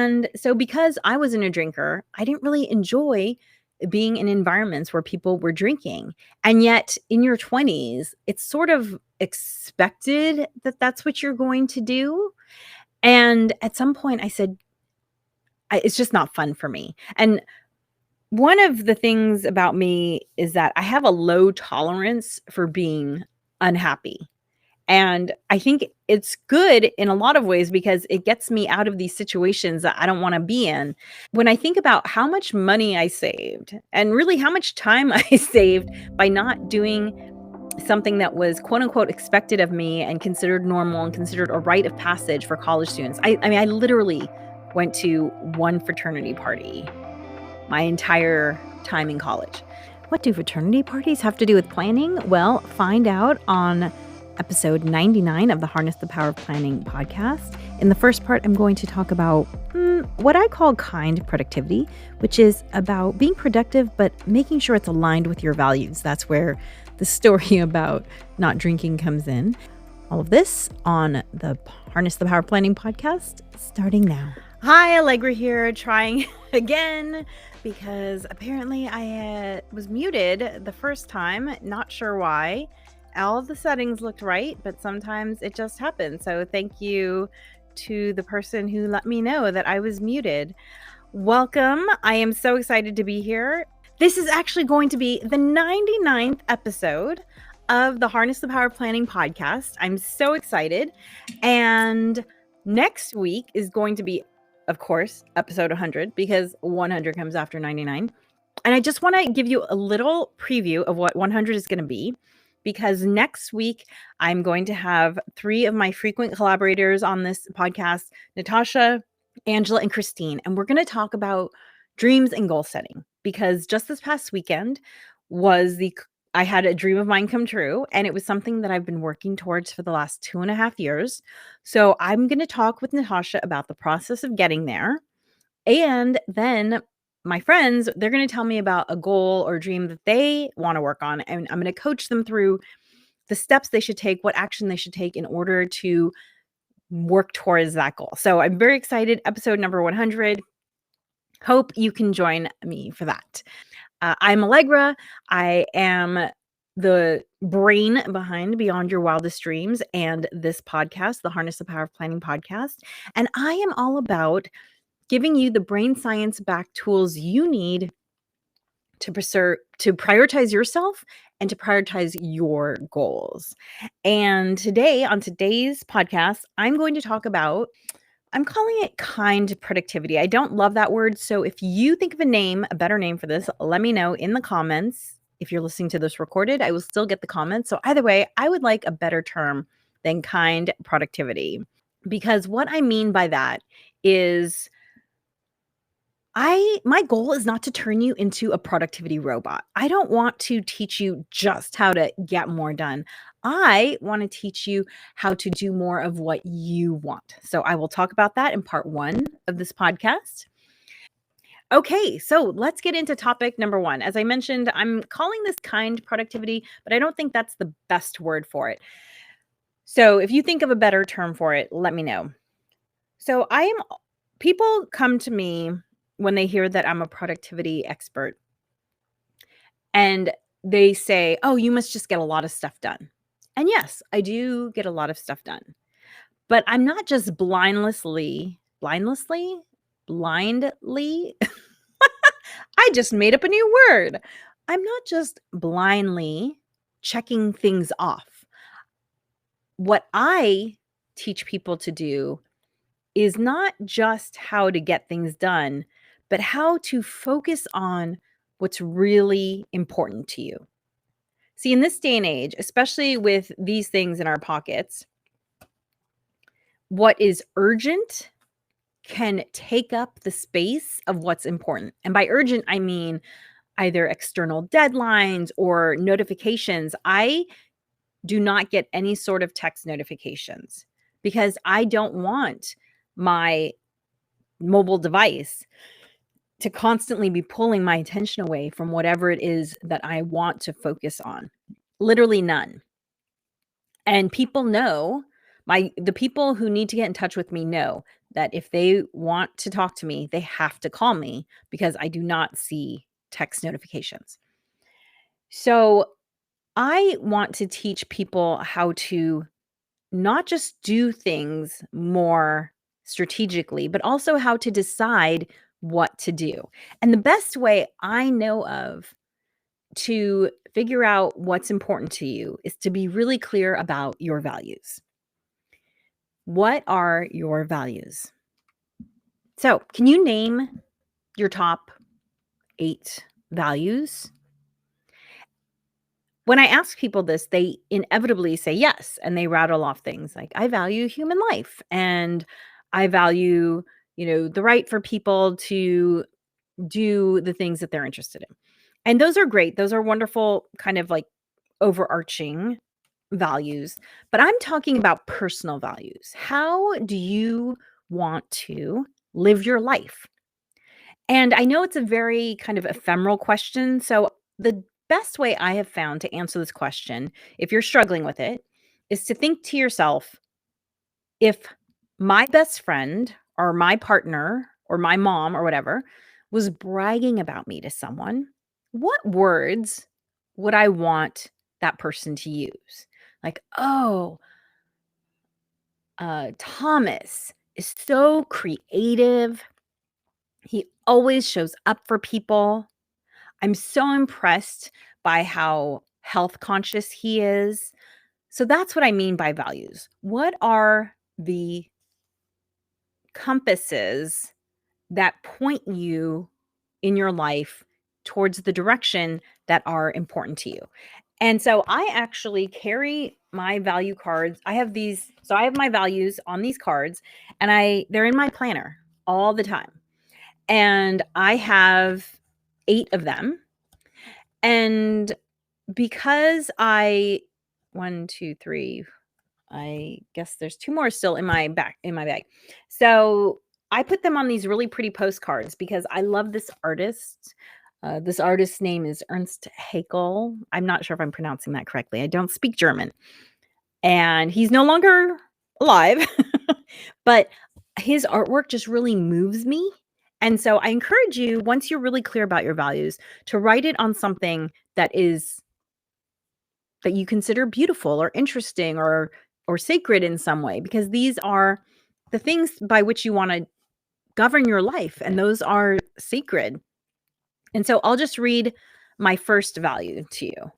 And so because I wasn't a drinker, I didn't really enjoy being in environments where people were drinking. And yet in your 20s, it's sort of expected that that's what you're going to do. And at some point I said, it's just not fun for me. And one of the things about me is that I have a low tolerance for being unhappy. And I think it's good in a lot of ways because it gets me out of these situations that I don't want to be in. When I think about how much money I saved and really how much time I saved by not doing something that was quote unquote expected of me and considered normal and considered a rite of passage for college students. I mean, I literally went to one fraternity party my entire time in college. What do fraternity parties have to do with planning? Well, find out on episode 99 of the Harness the Power of Planning podcast. In the first part, I'm going to talk about what I call kind productivity, which is about being productive, but making sure it's aligned with your values. That's where the story about not drinking comes in. All of this on the Harness the Power of Planning podcast, starting now. Hi, Alegre here, trying again because apparently I was muted the first time. Not sure why. All of the settings looked right, but sometimes it just happens. So thank you to the person who let me know that I was muted. Welcome. I am so excited to be here. This is actually going to be the 99th episode of the Harness the Power of Planning podcast. I'm so excited. And next week is going to be, of course, episode 100 because 100 comes after 99. And I just want to give you a little preview of what 100 is going to be because next week I'm going to have 3 of my frequent collaborators on this podcast, Natasha, Angela, and Christine. And we're going to talk about dreams and goal setting because just this past weekend I had a dream of mine come true, and it was something that I've been working towards for the last 2.5 years. So I'm going to talk with Natasha about the process of getting there. And then my friends, they're going to tell me about a goal or dream that they want to work on. And I'm going to coach them through the steps they should take, what action they should take in order to work towards that goal. So I'm very excited. Episode number 100. Hope you can join me for that. I'm Alegre. I am the brain behind Beyond Your Wildest Dreams and this podcast, the Harness the Power of Planning podcast. And I am all about giving you the brain science backed tools you need to prioritize yourself and to prioritize your goals. And today, on today's podcast, I'm going to talk about, I'm calling it kind productivity. I don't love that word. So if you think of a better name for this, let me know in the comments. If you're listening to this recorded, I will still get the comments. So either way, I would like a better term than kind productivity. Because what I mean by that is my goal is not to turn you into a productivity robot. I don't want to teach you just how to get more done. I want to teach you how to do more of what you want. So I will talk about that in part 1 of this podcast. Okay, so let's get into topic number 1. As I mentioned, I'm calling this kind productivity, but I don't think that's the best word for it. So if you think of a better term for it, let me know. So people come to me when they hear that I'm a productivity expert and they say, oh, you must just get a lot of stuff done. And yes, I do get a lot of stuff done, but I'm not just blindly, I just made up a new word. I'm not just blindly checking things off. What I teach people to do is not just how to get things done, but how to focus on what's really important to you. See, in this day and age, especially with these things in our pockets, what is urgent can take up the space of what's important. And by urgent, I mean either external deadlines or notifications. I do not get any sort of text notifications because I don't want my mobile device to constantly be pulling my attention away from whatever it is that I want to focus on. Literally none. And people know, the people who need to get in touch with me know that if they want to talk to me, they have to call me because I do not see text notifications. So I want to teach people how to not just do things more strategically, but also how to decide what to do. And the best way I know of to figure out what's important to you is to be really clear about your values. What are your values? So, can you name your top 8 values? When I ask people this, they inevitably say yes, and they rattle off things like, "I value human life, and I value, the right for people to do the things that they're interested in." And those are great. Those are wonderful kind of like overarching values, but I'm talking about personal values. How do you want to live your life? And I know it's a very kind of ephemeral question. So, the best way I have found to answer this question, if you're struggling with it, is to think to yourself, if my best friend or my partner or my mom or whatever was bragging about me to someone, what words would I want that person to use? Like, oh, Thomas is so creative. He always shows up for people. I'm so impressed by how health conscious he is. So that's what I mean by values. What are the compasses that point you in your life towards the direction that are important to you? And so I actually carry my value cards. I have these, so I have my values on these cards, and they're in my planner all the time. And I have 8 of them. And because I 1, 2, 3, I guess there's 2 more still in my bag. So, I put them on these really pretty postcards because I love this artist. This artist's name is Ernst Haeckel. I'm not sure if I'm pronouncing that correctly. I don't speak German. And he's no longer alive, but his artwork just really moves me. And so I encourage you, once you're really clear about your values, to write it on something that you consider beautiful or interesting or sacred in some way, because these are the things by which you want to govern your life, and those are sacred. And so I'll just read my first value to you.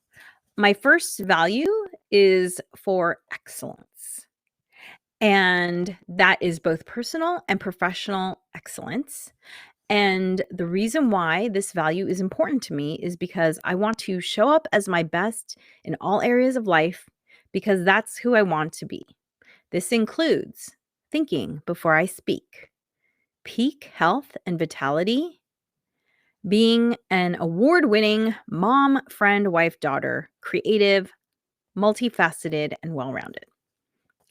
My first value is for excellence. And that is both personal and professional excellence. And the reason why this value is important to me is because I want to show up as my best in all areas of life because that's who I want to be. This includes thinking before I speak, peak health and vitality, being an award winning mom, friend, wife, daughter, creative, multifaceted, and well rounded.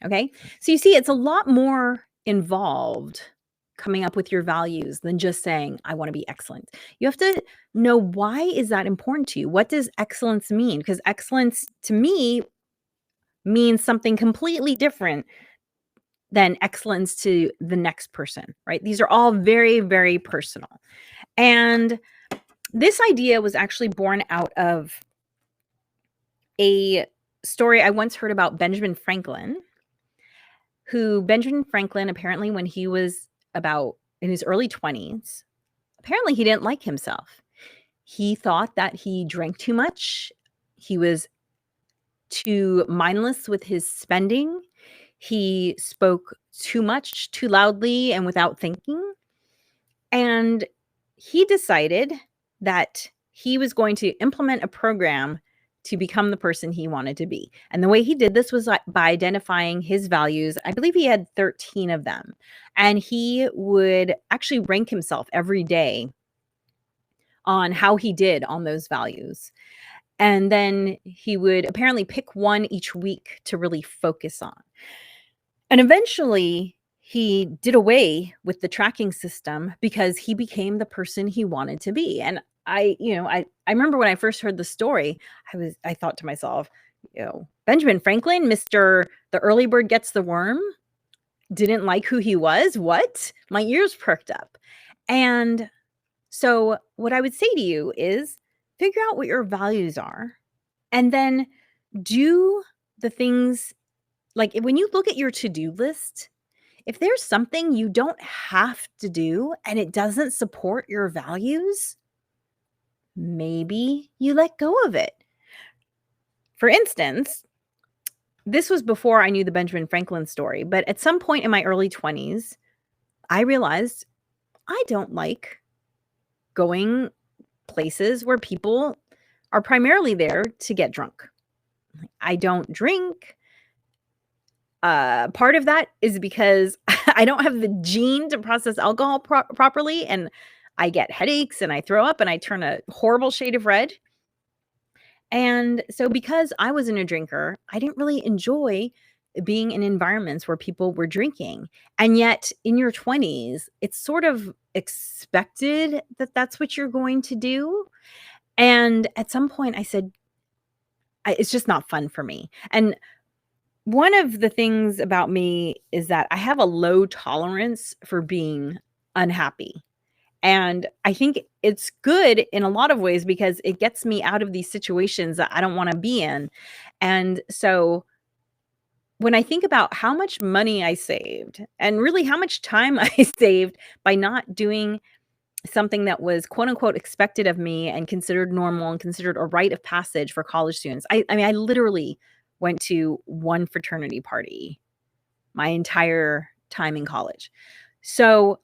Okay. So you see, it's a lot more involved coming up with your values than just saying, I want to be excellent. You have to know, why is that important to you? What does excellence mean? Because excellence to me means something completely different than excellence to the next person, right? These are all very, very personal. And this idea was actually born out of a story I once heard about Benjamin Franklin, apparently, when he was about in his early 20s, apparently he didn't like himself. He thought that he drank too much. He was too mindless with his spending. He spoke too much, too loudly, and without thinking. And he decided that he was going to implement a program to become the person he wanted to be. And the way he did this was by identifying his values. I believe he had 13 of them. And he would actually rank himself every day on how he did on those values. And then he would apparently pick one each week to really focus on. And eventually, he did away with the tracking system because he became the person he wanted to be. And I remember when I first heard the story, I thought to myself, Benjamin Franklin, Mr. The early bird gets the worm. didn't like who he was. What? My ears perked up. And so what I would say to you is figure out what your values are and then do the things like when you look at your to-do list, if there's something you don't have to do and it doesn't support your values, maybe you let go of it. For instance, this was before I knew the Benjamin Franklin story, but at some point in my early 20s, I realized I don't like going places where people are primarily there to get drunk. I don't drink. Part of that is because I don't have the gene to process alcohol properly, and I get headaches and I throw up and I turn a horrible shade of red. And so because I wasn't a drinker, I didn't really enjoy being in environments where people were drinking. And yet in your 20s, it's sort of expected that that's what you're going to do. And at some point I said, it's just not fun for me. And one of the things about me is that I have a low tolerance for being unhappy. And I think it's good in a lot of ways because it gets me out of these situations that I don't want to be in. And so when I think about how much money I saved and really how much time I saved by not doing something that was quote unquote expected of me and considered normal and considered a rite of passage for college students. I mean, I literally went to one fraternity party my entire time in college. So,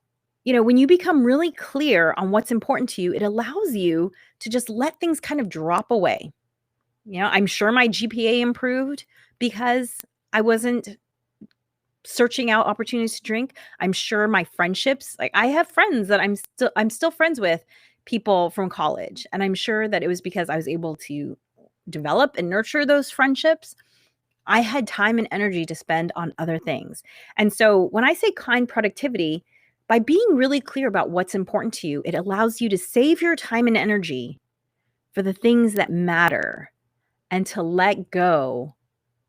when you become really clear on what's important to you, it allows you to just let things kind of drop away. I'm sure my GPA improved because I wasn't searching out opportunities to drink. I'm sure my friendships, like I have friends that I'm still friends with people from college. And I'm sure that it was because I was able to develop and nurture those friendships. I had time and energy to spend on other things. And so when I say kind productivity, by being really clear about what's important to you, it allows you to save your time and energy for the things that matter and to let go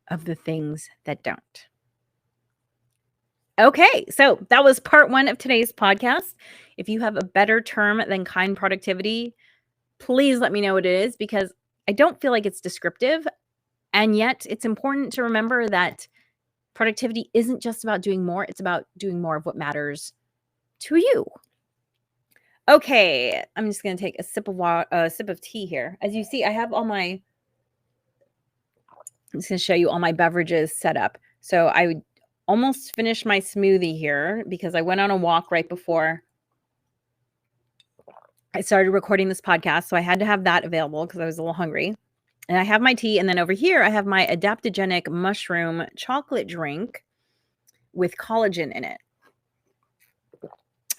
of the things that don't. Okay, so that was part 1 of today's podcast. If you have a better term than kind productivity, please let me know what it is because I don't feel like it's descriptive. And yet it's important to remember that productivity isn't just about doing more. It's about doing more of what matters to you. Okay, I'm just going to take a sip of tea here. As you see, I have I'm just going to show you all my beverages set up. So I would almost finish my smoothie here because I went on a walk right before I started recording this podcast. So I had to have that available because I was a little hungry. And I have my tea. And then over here, I have my adaptogenic mushroom chocolate drink with collagen in it.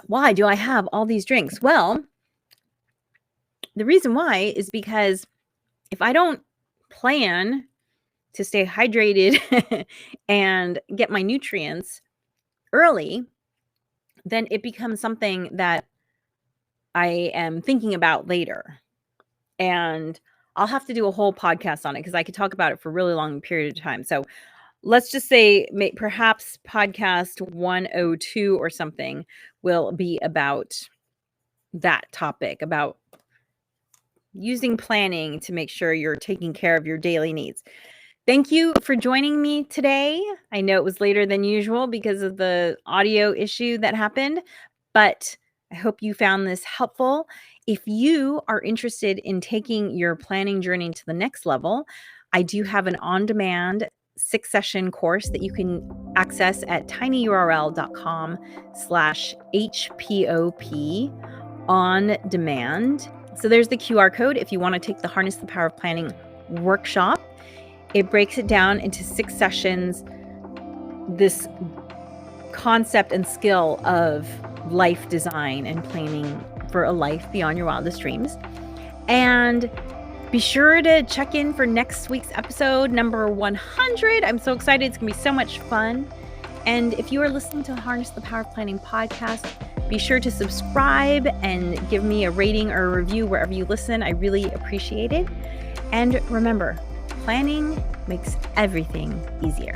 Why do I have all these drinks? Well, the reason why is because if I don't plan to stay hydrated and get my nutrients early, then it becomes something that I am thinking about later. And I'll have to do a whole podcast on it because I could talk about it for a really long period of time. So let's just say perhaps podcast 102 or something will be about that topic, about using planning to make sure you're taking care of your daily needs. Thank you for joining me today. I know it was later than usual because of the audio issue that happened, but I hope you found this helpful. If you are interested in taking your planning journey to the next level, I do have an on-demand 6-session course that you can access at tinyurl.com/HPOP on demand. So there's the QR code if you want to take the Harness the Power of Planning workshop. It breaks it down into 6 sessions, this concept and skill of life design and planning for a life beyond your wildest dreams. And be sure to check in for next week's episode, number 100. I'm so excited. It's going to be so much fun. And if you are listening to the Harness the Power of Planning podcast, be sure to subscribe and give me a rating or a review wherever you listen. I really appreciate it. And remember, planning makes everything easier.